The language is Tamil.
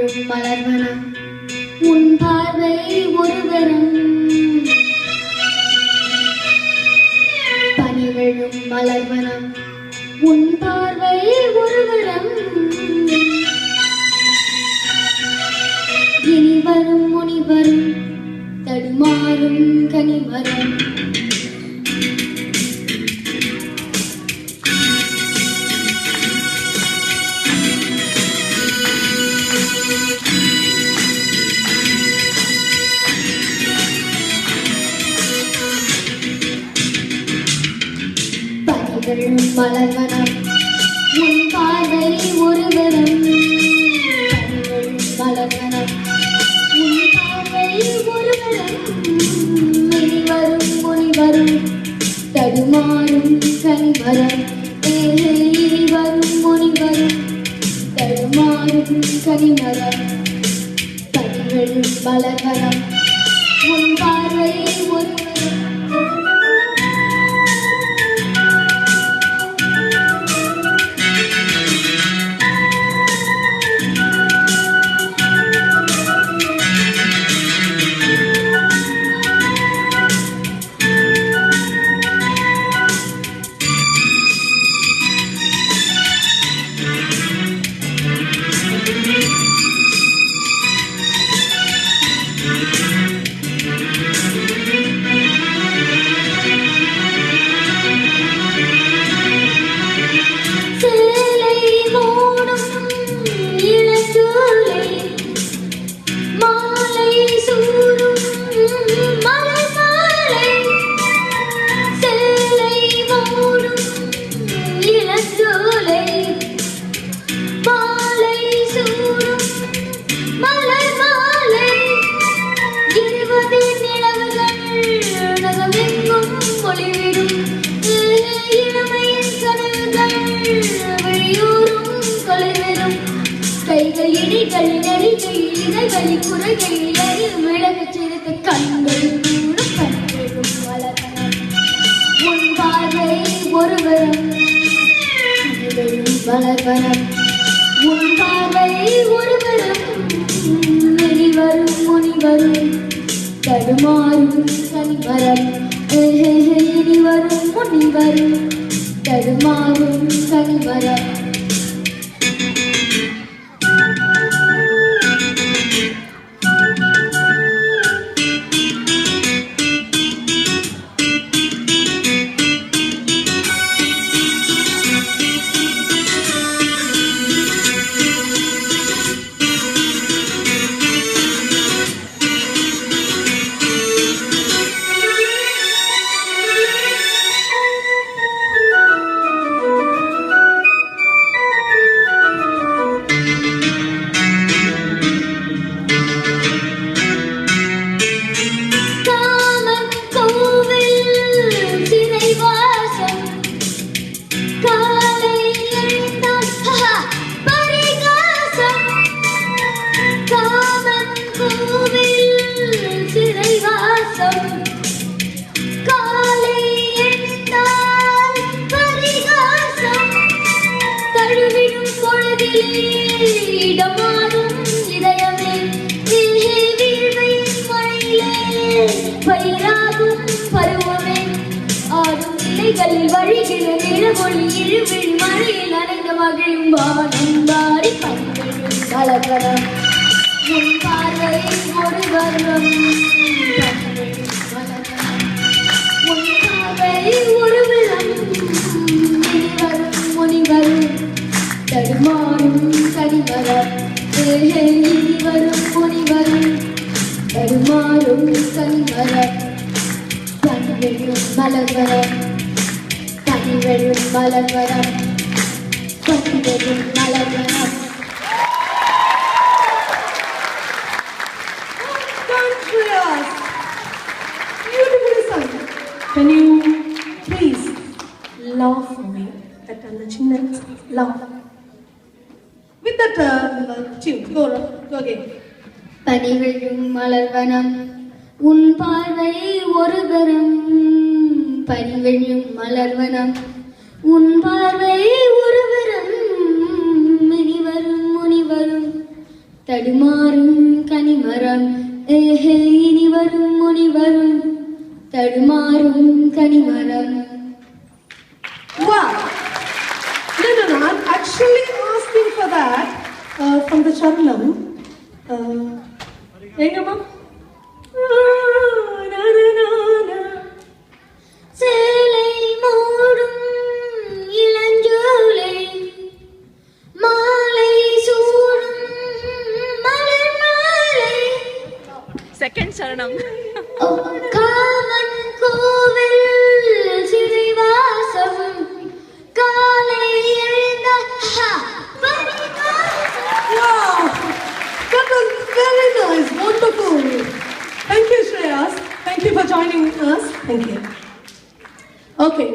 பனிவிழும் மலர்வனம் உன் பார்வை ஒருவரம் பனிவிழும் மலர்வனம் உன் பார்வை ஒருவரம் இனி வரும் முனிவரும் தடுமாறும் கனிமரம் மலர்வனம் உன் பார்வை ஒருவரம் மலர்வனம் உன் பார்வை ஒருவரம் இனி வரும் முனிவரும் தடுமாறும் கனிமரம் இனி வரும் முனிவரும் தடுமாறும் கனிமரம் பனிவிழும் மலர்வனம் உன் பார்வை ஒருவரம் கைகள் இடைகள் நெறிகையில் இதழ்களில் குறைகளில் எரியும் விளக்கச் சிறுத்த கண்கள் கூடும் கண்களும் வளர்வனம் உன் பார்வை ஒருவரம் வளர்வனம் உன் பார்வை ஒருவரம் இனிவரும் முனிவரும் தடுமாறும் கனிமரம் இனிவரும் முனிவரும் தடுமாறும் கனிமரம் இடமாறும் இதயமே வீழ்வையின் மழையிலே பயிராகும் பருவமே ஆடும் இலைகளில் வழிகிற நிலவொளி இருவிழி மழையில் அணைந்த மகிழும் வானம் வாரி பனிவிழும் மலர்வனம் உன் பார்வை ஒரு வர்ணம் உன் பார்வை ஒரு விளம் இனிவரும் முனிவரும் தடுமாறும் கனிமரம் இனிவரும் முனிவரும் தடுமாறும் கனிமரம் பனிவிழும் மலர்வனம் பனிவிழும் மலர்வனம் பனிவிழும் மலர்வனம். Beautifully sung. Can you please laugh for me? That and the chinna laugh. With that tune, go again. பனிவிழும் மலர்வனம் உன் பார்வை ஒருவரம் பனிவிழும் மலர்வனம் உன் பார்வை ஒருவரம் இனிவரும் முனிவரும் தடுமாறும் கனிமரம் ஏஹே இனி வரும் முனி வரும் தடுமாறும் கனிமரம். Wow! No, I'm actually asking for that from the Charanam. Engamma? சேலை மூடும் இளஞ்சோலை மாலை சூடும் மலர் மாலை செகண்ட் சரணம். காமன் கோவில் சிறைவாசம் காலை எழுந்த Wow! That was very nice, wonderful. Thank you, Shreyas. Thank you for joining us. Thank you. Okay.